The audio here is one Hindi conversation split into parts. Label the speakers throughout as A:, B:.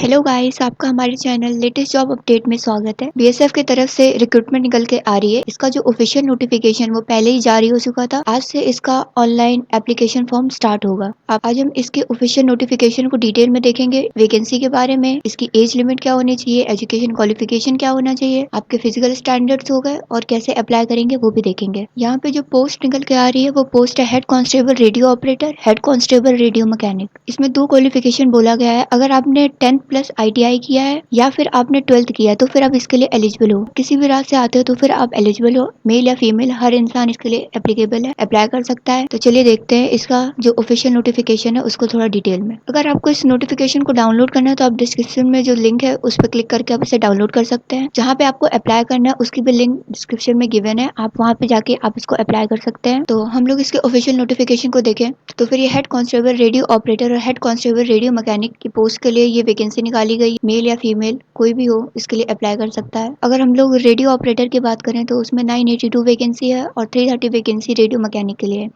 A: हेलो गाइस, आपका हमारे चैनल लेटेस्ट जॉब अपडेट में स्वागत है। बीएसएफ की तरफ से रिक्रूटमेंट निकल के आ रही है। इसका जो ऑफिशियल नोटिफिकेशन वो पहले ही जारी हो चुका था। आज से इसका ऑनलाइन एप्लीकेशन फॉर्म स्टार्ट होगा। आज हम इसके ऑफिशियल नोटिफिकेशन को डिटेल में देखेंगे। वैकेंसी के बारे में, इसकी एज लिमिट क्या होनी चाहिए, एजुकेशन क्वालिफिकेशन क्या होना चाहिए, आपके फिजिकल स्टैंडर्ड्स हो गए और कैसे अप्लाई करेंगे वो भी देखेंगे। यहाँ पे जो पोस्ट निकल के आ रही है वो पोस्ट है head constable radio operator, head constable radio mechanic. इसमें 2 क्वालिफिकेशन बोला गया है। अगर आपने 10 प्लस आईटीआई किया है या फिर आपने 12th किया है तो फिर आप इसके लिए एलिजिबल हो। किसी भी राज्य से आते हो तो फिर आप एलिजिबल हो। मेल या फीमेल हर इंसान इसके लिए एप्लीकेबल है, अप्लाई कर सकता है। तो चलिए देखते हैं इसका जो ऑफिशियल नोटिफिकेशन है उसको थोड़ा डिटेल में। अगर आपको इस नोटिफिकेशन को डाउनलोड करना है तो आप डिस्क्रिप्शन में जो लिंक है उस पर क्लिक करके आप इसे डाउनलोड कर सकते हैं। जहाँ पे आपको अप्लाई करना है उसकी भी लिंक डिस्क्रिप्शन में गिवन है, आप वहाँ पे जाके आप इसको अप्लाई कर सकते हैं। तो हम लोग इसके ऑफिशियल नोटिफिकेशन को देखें तो फिर ये हेड कांस्टेबल रेडियो ऑपरेटर और हेड कांस्टेबल रेडियो मैकेनिक की पोस्ट के लिए ये वैकेंसी निकाली गई। मेल या फीमेल कोई भी हो इसके लिए अप्लाई कर सकता है। अगर हम लोग रेडियो ऑपरेटर की बात करें तो उसमें 982 वैकेंसी है और 330 वैकेंसी रेडियो मैकेनिक के लिए है।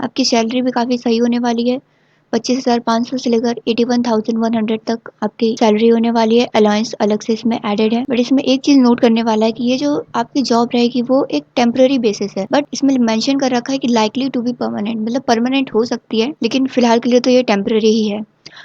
A: आपकी सैलरी भी काफ़ी सही होने वाली है। 25,500 से लेकर 81,100 तक आपकी सैलरी होने वाली है। अलाउंस अलग से इसमें एडेड है। बट इसमें एक चीज नोट करने वाला है कि ये जो आपकी जॉब रहेगी वो एक टेम्पररी बेसिस है। बट इसमें मेंशन कर रखा है कि लाइकली टू बी परमानेंट, मतलब परमानेंट हो सकती है लेकिन फिलहाल के लिए तो ये टेम्पररी ही है।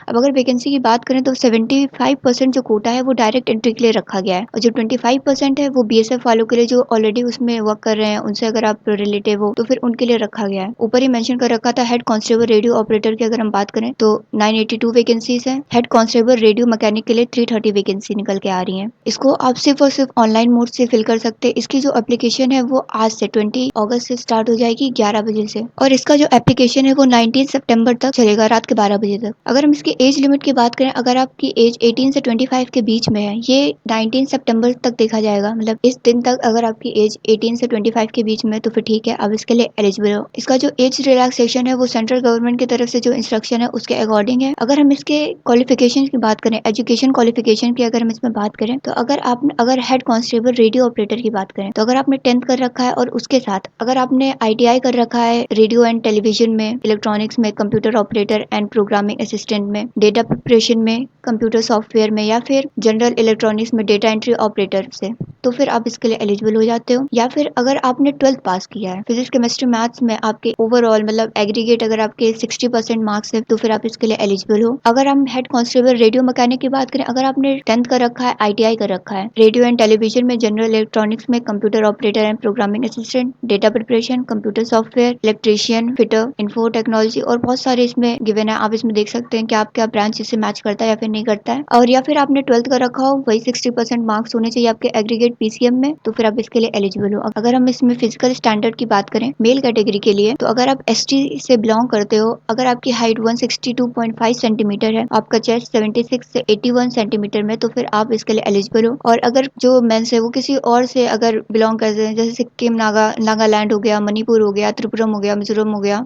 A: अब अगर वैकेंसी की बात करें तो 75% जो कोटा है वो डायरेक्ट एंट्री के लिए रखा गया है और जो 25% है वो बीएसएफ वालों के लिए जो ऑलरेडी उसमें वर्क कर रहे हैं, उनसे अगर आप रिलेटिव हो तो फिर उनके लिए रखा गया है। ऊपर ही मेंशन कर रखा था हेड कांस्टेबल रेडियो ऑपरेटर की अगर हम बात करें तो 982 वैकेंसीज है। हेड कांस्टेबल रेडियो मैकेनिक के लिए 330 वैकेंसी निकल के आ रही है। इसको आप सिर्फ और सिर्फ ऑनलाइन मोड से फिल कर सकते हैं। इसकी जो एप्लीकेशन है वो आज से 20 अगस्त से स्टार्ट हो जाएगी 11 बजे से, और इसका जो एप्लीकेशन है वो 19 सितंबर तक चलेगा, रात के 12 बजे तक। अगर हम इसकी एज लिमिट की बात करें, अगर आपकी एज 18 से 25 के बीच में है, ये 19 सितंबर तक देखा जाएगा, मतलब इस दिन तक अगर आपकी एज 18 से 25 के बीच में तो फिर ठीक है, अब इसके लिए एलिजिबल हो। इसका जो एज रिलैक्सेशन है वो सेंट्रल गवर्नमेंट की तरफ से जो इंस्ट्रक्शन है उसके अकॉर्डिंग है। अगर हम इसके क्वालिफिकेशन की बात करें, एजुकेशन क्वालिफिकेशन की अगर हम इसमें बात करें तो अगर हेड कांस्टेबल रेडियो ऑपरेटर की बात करें तो अगर आपने 10th कर रखा है और उसके साथ अगर आपने आईटीआई कर रखा है रेडियो एंड टेलीविजन में, इलेक्ट्रॉनिक्स में, computer operator and programming assistant में, डेटा प्रिपरेशन में, कंप्यूटर सॉफ्टवेयर में, या फिर जनरल इलेक्ट्रॉनिक्स में डेटा एंट्री ऑपरेटर से, तो फिर आप इसके लिए एलिजिबल हो जाते हो। या फिर अगर आपने 12th पास किया है, फिजिक्स केमिस्ट्री मैथ्स में आपके ओवरऑल मतलब एग्रीगेट अगर आपके 60% मार्क्स है तो फिर आप इसके लिए एलिजिबल हो। अगर हम हेड कांस्टेबल रेडियो मैकेनिक की बात करें, अगर आपने 10th कर रखा है, आईटीआई कर रखा है रेडियो एंड टेलीविजन में, जनरल इलेक्ट्रॉनिक्स में, computer operator and programming assistant, data preparation, computer software, electrician, fitter, info technology और बहुत सारे इसमें गिवन है। आप इसमें देख सकते हैं कि आपका ब्रांच इससे मैच करता है या फिर नहीं करता है। और या फिर आपने 12th कर रखा हो, वही 60% मार्क्स होने चाहिए आपके एग्रीगेट पीसीएम में, तो फिर आप इसके लिए एलिजिबल हो। अगर हम इसमें फिजिकल स्टैंडर्ड की बात करें मेल कैटेगरी के लिए, तो अगर आप एसटी से बिलोंग करते हो, अगर आपकी हाइट 162.5 सेंटीमीटर है, आपका चेस्ट 76 से 81 सेंटीमीटर में, तो फिर आप इसके लिए एलिजिबल हो। और अगर जो मेंस है वो किसी और से अगर बिलोंग करते हैं, जैसे सिक्किम, नागालैंड हो गया, मणिपुर हो गया, त्रिपुरम हो गया, मिजोरम हो गया,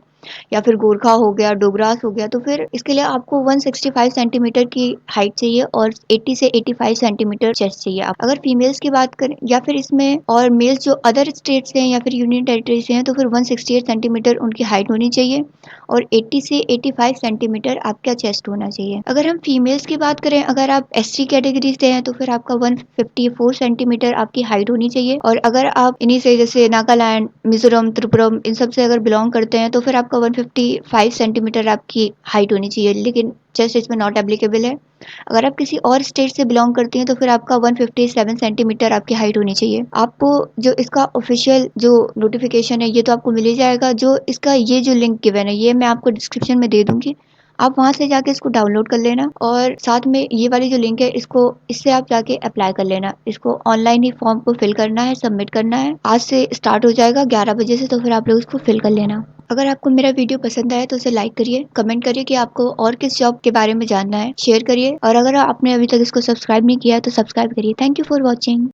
A: या फिर गोरखा हो गया, डोगरास हो गया, तो फिर इसके लिए आपको 165 सेंटीमीटर की हाइट चाहिए और 80 से 85 सेंटीमीटर चेस्ट चाहिए। आप अगर फीमेल्स की बात करें या फिर इसमें और मेल्स जो अदर स्टेट से हैं या फिर यूनियन टेरिटरी से हैं तो फिर 168 सेंटीमीटर उनकी हाइट होनी चाहिए और 80 से 85 सेंटीमीटर आपका चेस्ट होना चाहिए। अगर हम फीमेल्स की बात करें, अगर आप एसटी कैटेगरी से हैं तो फिर आपका 154 सेंटीमीटर आपकी हाइट होनी चाहिए, और अगर आप इन्हीं से जैसे नागालैंड, मिजोरम, त्रिपुरम इन सब से अगर बिलोंग करते हैं तो फिर आपका 155 सेंटीमीटर आपकी हाइट होनी चाहिए, लेकिन चेस्ट इसमें नॉट एप्लीकेबल है। अगर आप किसी और स्टेट से बिलोंग करती हैं तो फिर आपका 157 सेंटीमीटर आपकी हाइट होनी चाहिए। आपको जो इसका ऑफिशियल जो नोटिफिकेशन है ये तो आपको मिल ही जाएगा। जो इसका ये जो लिंक गिवन है ये मैं आपको डिस्क्रिप्शन में दे दूंगी, आप वहां से जाके इसको डाउनलोड कर लेना, और साथ में ये वाली जो लिंक है इससे आप जाके अप्लाई कर लेना। इसको ऑनलाइन ही फॉर्म को फिल करना है, सबमिट करना है। आज से स्टार्ट हो जाएगा 11 बजे से, तो फिर आप लोग इसको फिल कर लेना। अगर आपको मेरा वीडियो पसंद आए तो उसे लाइक करिए, कमेंट करिए कि आपको और किस जॉब के बारे में जानना है, शेयर करिए, और अगर आपने अभी तक इसको सब्सक्राइब नहीं किया है तो सब्सक्राइब करिए। Thank you for watching.